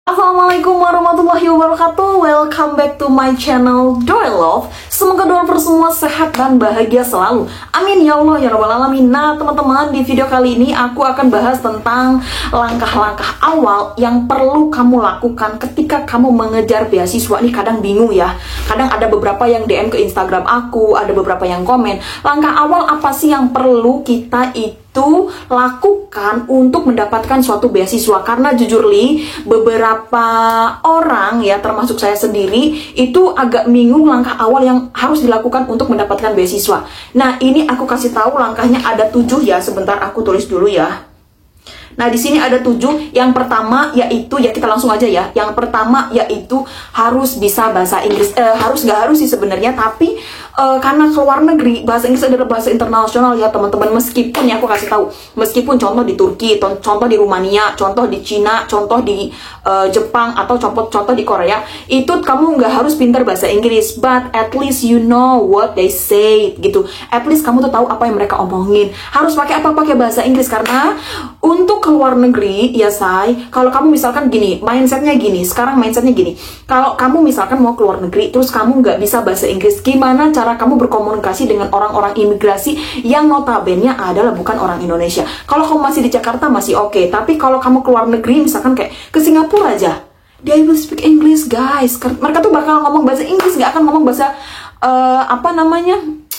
Assalamualaikum warahmatullahi wabarakatuh. Welcome back to my channel Doi Love. Semoga doa semua sehat dan bahagia selalu. Amin ya Allah ya rabbal alamin. Nah teman-teman, di video kali ini aku akan bahas tentang langkah-langkah awal yang perlu kamu lakukan ketika kamu mengejar beasiswa. Nih kadang bingung ya. Kadang ada beberapa yang DM ke Instagram aku, ada beberapa yang komen. Langkah awal apa sih yang perlu kita lakukan untuk mendapatkan suatu beasiswa? Karena jujur li, beberapa orang ya termasuk saya sendiri itu agak bingung langkah awal yang harus dilakukan untuk mendapatkan beasiswa. Nah ini aku kasih tahu langkahnya ada 7 ya. Sebentar aku tulis dulu ya. Nah, di sini ada 7. Yang pertama yaitu, ya kita langsung aja ya. Yang pertama yaitu harus bisa bahasa Inggris. Nggak harus sih sebenarnya, tapi karena ke luar negeri, bahasa Inggris adalah bahasa internasional ya teman-teman. Meskipun ya aku kasih tahu, meskipun contoh di Turki, contoh di Rumania, contoh di Cina, contoh di Jepang, atau contoh di Korea, itu kamu nggak harus pintar bahasa Inggris. But at least you know what they say gitu. At least kamu tuh tahu apa yang mereka omongin. Harus pakai apa? Pakai bahasa Inggris, karena untuk ke luar negeri ya say, kalau kamu misalkan gini, mindsetnya gini, sekarang mindsetnya gini, kalau kamu misalkan mau ke luar negeri terus kamu nggak bisa bahasa Inggris, gimana cara kamu berkomunikasi dengan orang-orang imigrasi yang notabene adalah bukan orang Indonesia? Kalau kamu masih di Jakarta masih oke, tapi kalau kamu ke luar negeri misalkan kayak ke Singapura aja, they will speak English guys. Mereka tuh bakal ngomong bahasa Inggris, nggak akan ngomong bahasa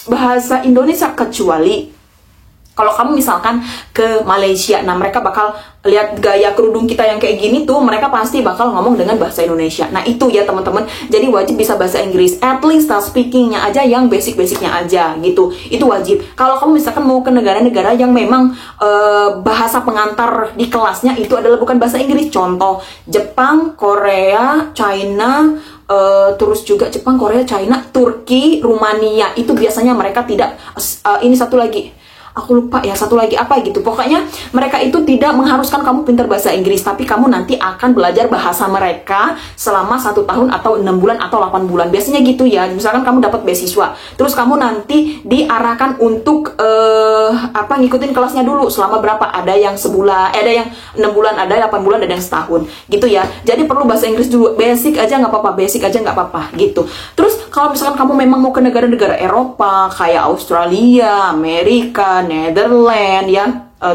bahasa Indonesia. Kecuali kalau kamu misalkan ke Malaysia, nah mereka bakal lihat gaya kerudung kita yang kayak gini tuh, mereka pasti bakal ngomong dengan bahasa Indonesia. Nah itu ya teman-teman, jadi wajib bisa bahasa Inggris, at least speakingnya aja yang basic-basicnya aja gitu, itu wajib. Kalau kamu misalkan mau ke negara-negara yang memang bahasa pengantar di kelasnya itu adalah bukan bahasa Inggris, contoh Jepang, Korea, China, terus juga Jepang, Korea, China, Turki, Rumania, itu biasanya mereka tidak, ini satu lagi, aku lupa ya, satu lagi apa gitu. Pokoknya mereka itu tidak mengharuskan kamu pintar bahasa Inggris, tapi kamu nanti akan belajar bahasa mereka selama 1 tahun atau 6 bulan atau 8 bulan. Biasanya gitu ya. Misalkan kamu dapat beasiswa, terus kamu nanti diarahkan untuk ngikutin kelasnya dulu selama berapa? Ada yang sebulan, ada yang 6 bulan, ada 8 bulan, ada yang setahun gitu ya. Jadi perlu bahasa Inggris dulu. Basic aja nggak apa-apa, basic aja nggak apa-apa gitu. Terus kalau misalkan kamu memang mau ke negara-negara Eropa kayak Australia, Amerika, Netherlands ya,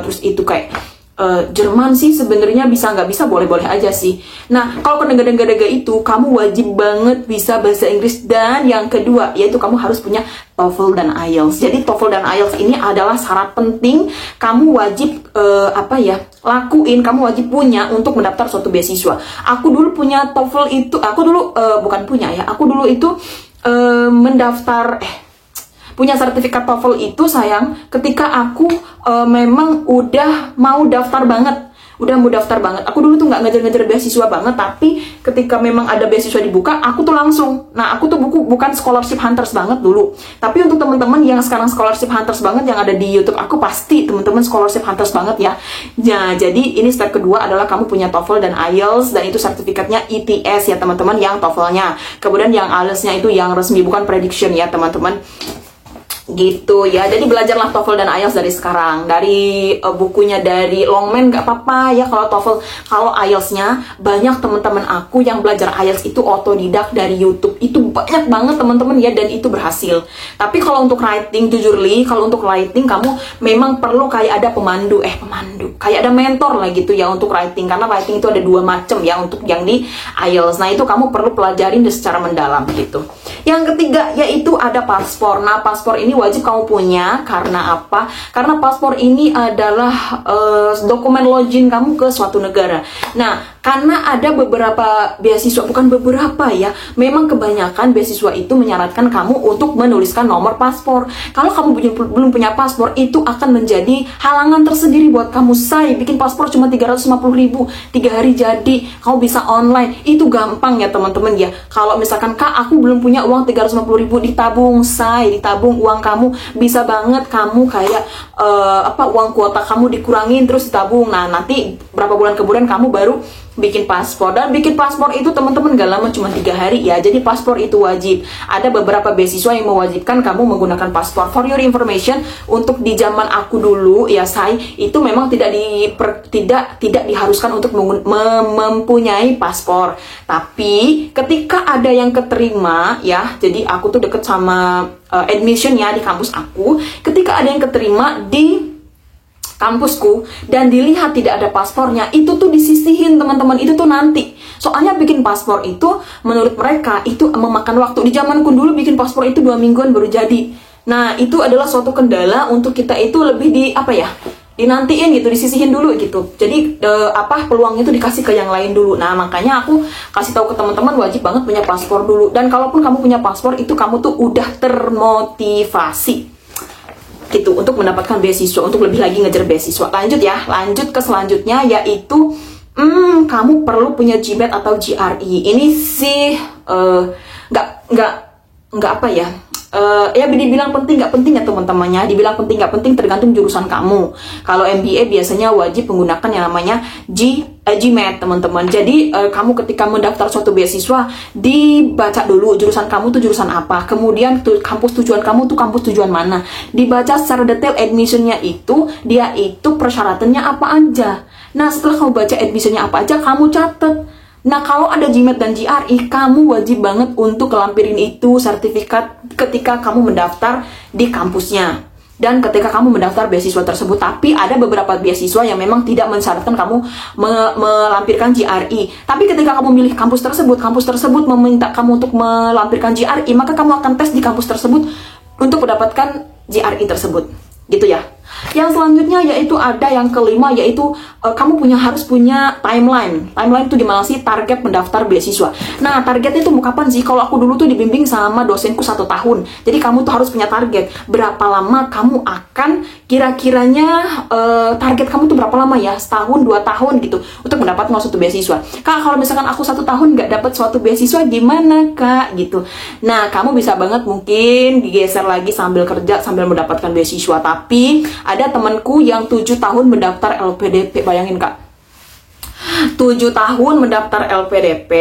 terus itu kayak Jerman sih sebenarnya bisa nggak bisa boleh-boleh aja sih. Nah kalau ke negara-negara itu kamu wajib banget bisa bahasa Inggris, dan yang kedua yaitu kamu harus punya TOEFL dan IELTS. Jadi TOEFL dan IELTS ini adalah syarat penting kamu wajib lakuin, kamu wajib punya untuk mendaftar suatu beasiswa. Aku dulu punya TOEFL itu, aku dulu mendaftar punya sertifikat TOEFL itu sayang ketika aku memang udah mau daftar banget. Aku dulu tuh nggak ngejar-ngejar beasiswa banget, tapi ketika memang ada beasiswa dibuka, aku tuh langsung. Nah, aku tuh bukan scholarship hunters banget dulu. Tapi untuk teman-teman yang sekarang scholarship hunters banget yang ada di YouTube aku, pasti teman-teman scholarship hunters banget ya. Nah, jadi ini step kedua adalah kamu punya TOEFL dan IELTS, dan itu sertifikatnya ETS ya teman-teman, yang TOEFL-nya. Kemudian yang IELTS-nya itu yang resmi, bukan prediction ya teman-teman. Gitu ya, jadi belajarlah TOEFL dan IELTS dari sekarang, dari bukunya dari Longman gak apa-apa ya. Kalau TOEFL, kalau IELTS-nya banyak teman-teman aku yang belajar IELTS itu otodidak dari YouTube, itu banyak banget teman-teman ya, dan itu berhasil. Tapi kalau untuk writing, jujur li, kalau untuk writing kamu memang perlu kayak ada pemandu, kayak ada mentor lah gitu ya untuk writing, karena writing itu ada 2 macam ya untuk yang di IELTS. Nah itu kamu perlu pelajarin secara mendalam gitu. Yang ketiga yaitu ada paspor. Nah paspor ini wajib kamu punya, karena apa? Karena paspor ini adalah dokumen login kamu ke suatu negara. Nah, karena ada beberapa beasiswa, bukan beberapa ya, memang kebanyakan beasiswa itu menyarankan kamu untuk menuliskan nomor paspor. Kalau kamu belum punya paspor, itu akan menjadi halangan tersendiri buat kamu. Say, bikin paspor cuma 350.000, 3 hari jadi, kamu bisa online, itu gampang ya teman-teman ya. Kalau misalkan kak aku belum punya uang 350.000, ditabung say, ditabung uang kamu, bisa banget kamu kayak uang kuota kamu dikurangin terus ditabung. Nah nanti berapa bulan kemudian kamu baru bikin paspor. Dan bikin paspor itu teman-teman gak lama, cuma 3 hari ya. Jadi paspor itu wajib. Ada beberapa beasiswa yang mewajibkan kamu menggunakan paspor. For your information, untuk di zaman aku dulu ya say, itu memang tidak diharuskan untuk mempunyai paspor. Tapi ketika ada yang keterima ya, jadi aku tuh deket sama admission ya di kampus aku. Ketika ada yang keterima di kampusku dan dilihat tidak ada paspornya, itu tuh disisihin teman-teman, itu tuh nanti. Soalnya bikin paspor itu menurut mereka itu memakan waktu. Di zamanku dulu bikin paspor itu 2 mingguan baru jadi. Nah, itu adalah suatu kendala untuk kita itu lebih dinantiin gitu, disisihin dulu gitu. Jadi peluang itu dikasih ke yang lain dulu. Nah, makanya aku kasih tahu ke teman-teman wajib banget punya paspor dulu. Dan kalaupun kamu punya paspor itu kamu tuh udah termotivasi gitu untuk mendapatkan beasiswa, untuk lebih lagi ngejar beasiswa. Lanjut ke selanjutnya, yaitu kamu perlu punya GMAT atau GRE. Ini sih nggak apa ya, ya dibilang penting nggak penting ya teman-temannya. Dibilang penting nggak penting tergantung jurusan kamu. Kalau MBA biasanya wajib menggunakan yang namanya GMAT teman-teman. Jadi kamu ketika mendaftar suatu beasiswa, dibaca dulu jurusan kamu tuh jurusan apa, kemudian kampus tujuan kamu tuh kampus tujuan mana, dibaca secara detail admissionnya itu, dia itu persyaratannya apa aja. Nah, setelah kamu baca admissionnya apa aja, kamu catet. Nah, kalau ada GMAT dan GRE, kamu wajib banget untuk lampirin itu sertifikat ketika kamu mendaftar di kampusnya. Dan ketika kamu mendaftar beasiswa tersebut. Tapi ada beberapa beasiswa yang memang tidak mensyaratkan kamu melampirkan GRE. Tapi ketika kamu milih kampus tersebut meminta kamu untuk melampirkan GRE, maka kamu akan tes di kampus tersebut untuk mendapatkan GRE tersebut. Gitu ya. Yang selanjutnya yaitu ada yang kelima, yaitu kamu harus punya timeline. Timeline itu gimana sih? Target mendaftar beasiswa. Nah, targetnya itu mau kapan sih? Kalau aku dulu tuh dibimbing sama dosenku 1 tahun. Jadi kamu tuh harus punya target. Berapa lama kamu akan kira-kiranya target kamu tuh berapa lama ya? Setahun, 2 tahun gitu untuk mendapatkan suatu beasiswa. Kak, kalau misalkan aku 1 tahun nggak dapat suatu beasiswa gimana Kak? Gitu. Nah, kamu bisa banget mungkin digeser lagi sambil kerja sambil mendapatkan beasiswa. Tapi ada temanku yang 7 tahun mendaftar LPDP, bayangin Kak, 7 tahun mendaftar LPDP,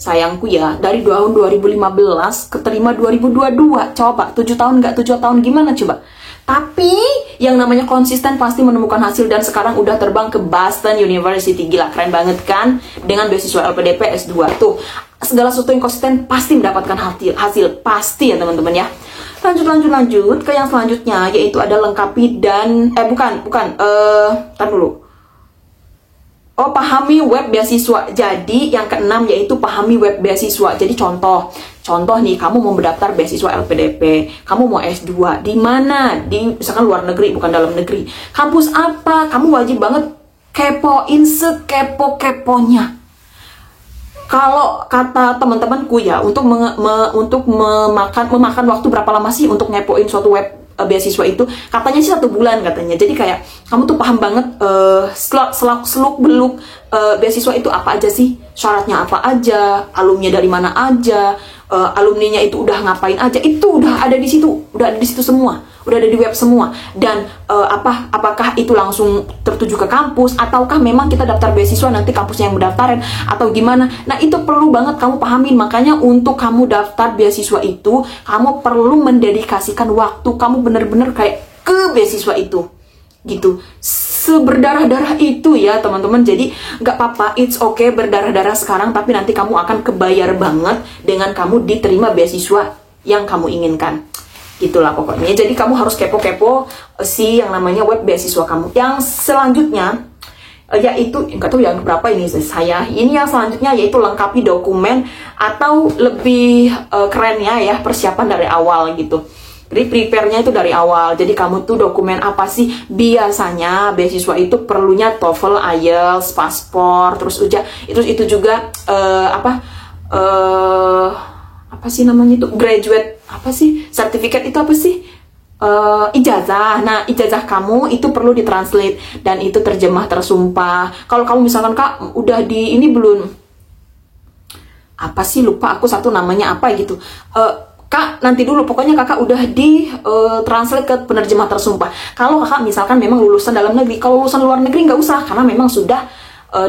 sayangku ya, dari tahun 2015 keterima 2022, coba 7 tahun nggak 7 tahun gimana coba. Tapi yang namanya konsisten pasti menemukan hasil, dan sekarang udah terbang ke Boston University. Gila, keren banget kan? Dengan beasiswa LPDP S2 tuh, segala sesuatu yang konsisten pasti mendapatkan hasil pasti ya teman-teman ya. Lanjut ke yang selanjutnya, yaitu ada lengkapi dan tar dulu. Pahami web beasiswa. Jadi yang keenam yaitu pahami web beasiswa. Jadi contoh nih, kamu mau mendaftar beasiswa LPDP, kamu mau S2 di mana? Di misalkan luar negeri, bukan dalam negeri. Kampus apa? Kamu wajib banget kepoin sekepo-keponya. Kalau kata teman-temanku ya, untuk memakan waktu berapa lama sih untuk ngepoin suatu web beasiswa itu? Katanya sih 1 bulan katanya. Jadi kayak kamu tuh paham banget seluk beluk beasiswa itu apa aja sih, syaratnya apa aja, alumni dari mana aja, alumninya itu udah ngapain aja, itu udah ada di situ, semua, udah ada di web semua. Dan apakah itu langsung tertuju ke kampus, ataukah memang kita daftar beasiswa nanti kampusnya yang mendaftarin atau gimana. Nah, itu perlu banget kamu pahamin. Makanya untuk kamu daftar beasiswa itu, kamu perlu mendedikasikan waktu, kamu bener-bener kayak ke beasiswa itu gitu, seberdarah-darah itu ya teman-teman. Jadi nggak apa-apa, it's okay berdarah-darah sekarang, tapi nanti kamu akan kebayar banget dengan kamu diterima beasiswa yang kamu inginkan. Gitulah pokoknya. Jadi kamu harus kepo-kepo yang namanya web beasiswa kamu. Yang selanjutnya yaitu, nggak tahu yang berapa ini saya. Ini yang selanjutnya yaitu lengkapi dokumen, atau lebih kerennya ya persiapan dari awal gitu. Jadi prepare-nya itu dari awal. Jadi kamu tuh dokumen apa sih? Biasanya beasiswa itu perlunya TOEFL, IELTS, paspor, terus itu juga apa sih namanya itu, graduate apa sih, sertifikat itu apa sih, ijazah. Nah, ijazah kamu itu perlu ditranslate, dan itu terjemah tersumpah. Kalau kamu misalkan Kak udah di ini belum, apa sih, lupa aku satu namanya apa gitu, Kak nanti dulu, pokoknya kakak udah di translate ke penerjemah tersumpah. Kalau kakak misalkan memang lulusan dalam negeri, kalau lulusan luar negeri nggak usah, karena memang sudah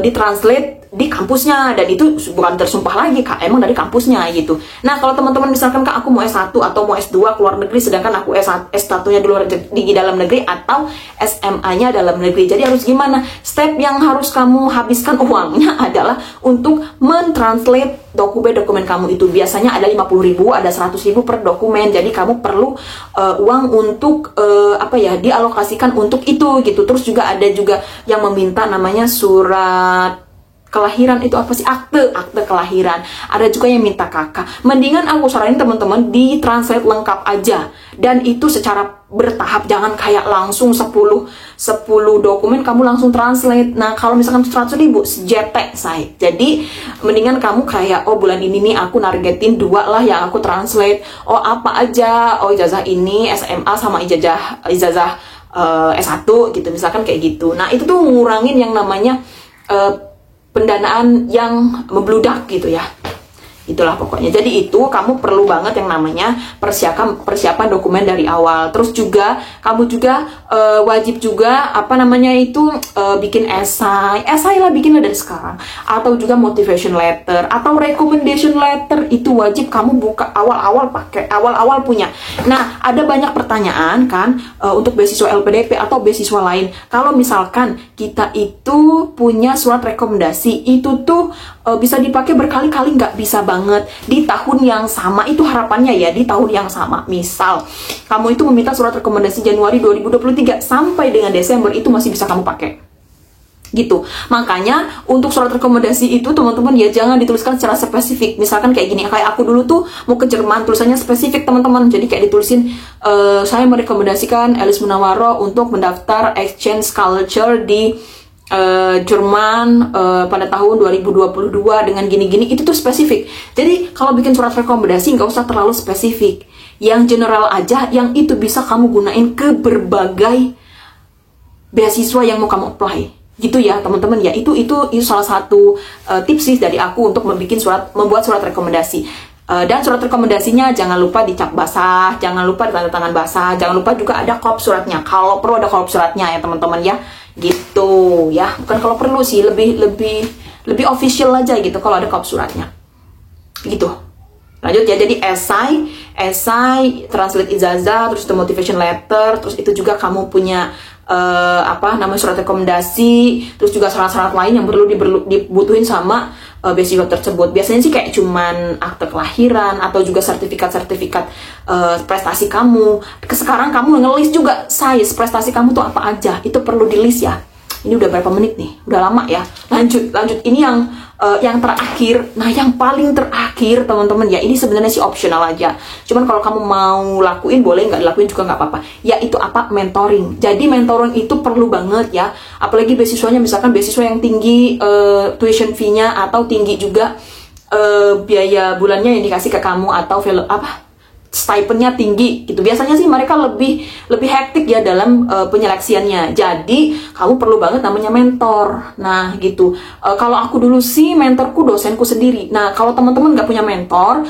ditranslate di kampusnya, dan itu bukan tersumpah lagi Kak, emang dari kampusnya gitu. Nah kalau teman-teman misalkan Kak aku mau S1 atau mau S2 keluar negeri, sedangkan aku S1-nya di dalam negeri atau SMA-nya dalam negeri, jadi harus gimana? Step yang harus kamu habiskan uangnya adalah untuk mentranslate dokumen kamu itu. Biasanya ada 50.000, ada 100.000 per dokumen, jadi kamu perlu uang untuk dialokasikan untuk itu gitu. Terus juga ada juga yang meminta namanya surat kelahiran, itu apa sih, akte kelahiran. Ada juga yang minta kakak. Mendingan aku saranin teman-teman ditranslate lengkap aja, dan itu secara bertahap, jangan kayak langsung 10 dokumen kamu langsung translate. Nah kalau misalkan 100.000 sejetek say, jadi mendingan kamu kayak, oh bulan ini nih aku nargetin 2 lah yang aku translate. Oh apa aja, oh ijazah ini SMA sama ijazah S1 gitu, misalkan kayak gitu. Nah itu tuh ngurangin yang namanya pendanaan yang membludak gitu ya. Itulah pokoknya. Jadi itu kamu perlu banget yang namanya persiapan dokumen dari awal. Terus juga kamu juga wajib juga bikin esai lah, bikinlah dari sekarang. Atau juga motivation letter atau recommendation letter, itu wajib kamu buka awal-awal punya. Nah ada banyak pertanyaan kan untuk beasiswa LPDP atau beasiswa lain. Kalau misalkan kita itu punya surat rekomendasi, itu tuh bisa dipakai berkali-kali, nggak bisa banget di tahun yang sama. Itu harapannya ya, di tahun yang sama. Misal kamu itu meminta surat rekomendasi Januari 2023 sampai dengan Desember, itu masih bisa kamu pakai gitu. Makanya untuk surat rekomendasi itu teman-teman ya jangan dituliskan secara spesifik. Misalkan kayak gini, kayak aku dulu tuh mau ke Jerman, tulisannya spesifik teman-teman. Jadi kayak ditulisin saya merekomendasikan Elis Munawwaroh untuk mendaftar exchange culture di Jerman pada tahun 2022 dengan gini-gini. Itu tuh spesifik. Jadi kalau bikin surat rekomendasi nggak usah terlalu spesifik, yang general aja, yang itu bisa kamu gunain ke berbagai beasiswa yang mau kamu apply gitu ya teman-teman ya. Itu salah satu tips sih dari aku untuk membuat surat rekomendasi. Dan surat rekomendasinya jangan lupa dicap basah, jangan lupa ditanda tangan basah, jangan lupa juga ada kop suratnya. Kalau perlu ada kop suratnya ya teman-teman ya. Gitu ya, bukan kalau perlu sih, lebih official aja gitu kalau ada kop suratnya gitu. Lanjut ya, jadi esai, translate ijazah, terus itu motivation letter, terus itu juga kamu punya surat rekomendasi, terus juga syarat-syarat lain yang perlu dibutuhin sama beasiswa tersebut. Biasanya sih kayak cuman akte kelahiran atau juga sertifikat prestasi kamu. Sekarang kamu ngelis juga size prestasi kamu tuh apa aja, itu perlu di list ya. Ini udah berapa menit nih? Udah lama ya. Lanjut. Ini yang terakhir. Nah, yang paling terakhir teman-teman ya, ini sebenarnya sih optional aja. Cuman kalau kamu mau lakuin boleh, nggak dilakuin juga nggak apa-apa. Yaitu mentoring. Jadi mentoring itu perlu banget ya. Apalagi beasiswanya misalkan beasiswa yang tinggi tuition fee-nya, atau tinggi juga biaya bulannya yang dikasih ke kamu, atau stipendnya tinggi gitu. Biasanya sih mereka lebih hektik ya dalam penyeleksiannya. Jadi kamu perlu banget namanya mentor. Nah gitu. Kalau aku dulu sih mentorku dosenku sendiri. Nah kalau teman-teman nggak punya mentor,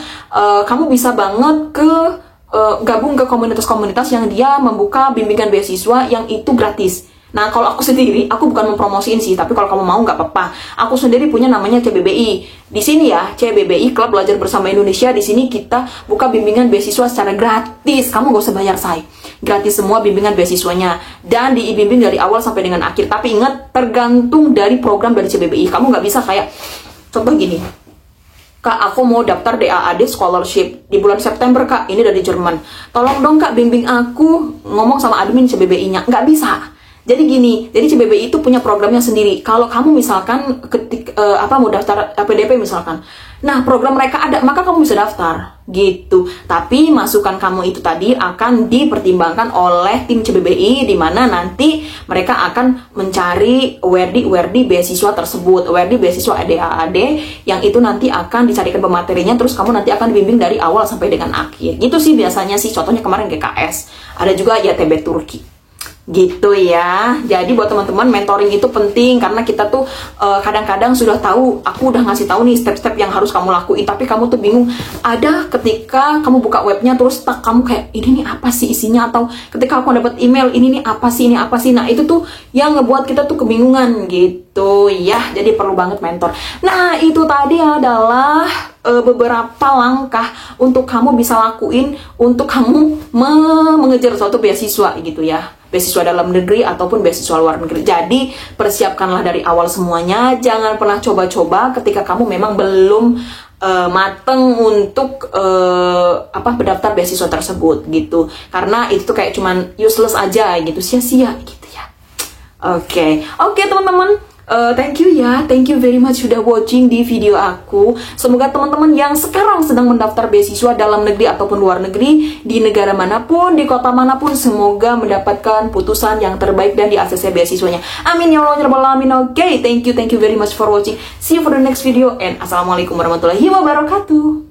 kamu bisa banget gabung ke komunitas-komunitas yang dia membuka bimbingan beasiswa yang itu gratis. Nah kalau aku sendiri, aku bukan mempromosiin sih, tapi kalau kamu mau nggak apa-apa. Aku sendiri punya namanya CBBI. Di sini ya, CBBI Klub Belajar Bersama Indonesia. Di sini kita buka bimbingan beasiswa secara gratis. Kamu gak usah bayar say. Gratis semua bimbingan beasiswanya, dan dibimbing dari awal sampai dengan akhir. Tapi ingat, tergantung dari program dari CBBI. Kamu nggak bisa kayak contoh gini. Kak, aku mau daftar DAAD scholarship di bulan September, Kak. Ini dari Jerman. Tolong dong, Kak, bimbing aku. Ngomong sama admin CBBI-nya. Nggak bisa. Jadi gini, jadi CBBI itu punya programnya sendiri. Kalau kamu misalkan mau daftar LPDP misalkan, nah program mereka ada, maka kamu bisa daftar gitu. Tapi masukan kamu itu tadi akan dipertimbangkan oleh tim CBBI, di mana nanti mereka akan mencari awardee beasiswa tersebut, awardee beasiswa DAAD, yang itu nanti akan dicarikan pematerinya, terus kamu nanti akan dibimbing dari awal sampai dengan akhir. Gitu sih biasanya sih, contohnya kemarin GKS, ada juga ya TB Turki. Gitu ya. Jadi buat teman-teman, mentoring itu penting karena kita tuh kadang-kadang sudah tahu, aku udah ngasih tahu nih step-step yang harus kamu lakuin, tapi kamu tuh bingung. Ada ketika kamu buka webnya terus kamu kayak ini nih apa sih isinya, atau ketika aku dapat email ini nih apa sih, ini apa sih. Nah, itu tuh yang ngebuat kita tuh kebingungan gitu ya. Jadi perlu banget mentor. Nah, itu tadi adalah beberapa langkah untuk kamu bisa lakuin untuk kamu mengejar suatu beasiswa gitu ya, beasiswa dalam negeri ataupun beasiswa luar negeri. Jadi persiapkanlah dari awal semuanya, jangan pernah coba-coba ketika kamu memang belum mateng untuk berdaftar beasiswa tersebut gitu, karena itu tuh kayak cuman useless aja gitu, sia-sia gitu ya. Oke, teman-teman. Thank you ya, thank you very much sudah watching di video aku. Semoga teman-teman yang sekarang sedang mendaftar beasiswa dalam negeri ataupun luar negeri, di negara manapun, di kota manapun, semoga mendapatkan putusan yang terbaik dan di ACC beasiswanya. Amin ya Allah ya Rabbal Alamin. Oke, thank you very much for watching. See you for the next video and assalamualaikum warahmatullahi wabarakatuh.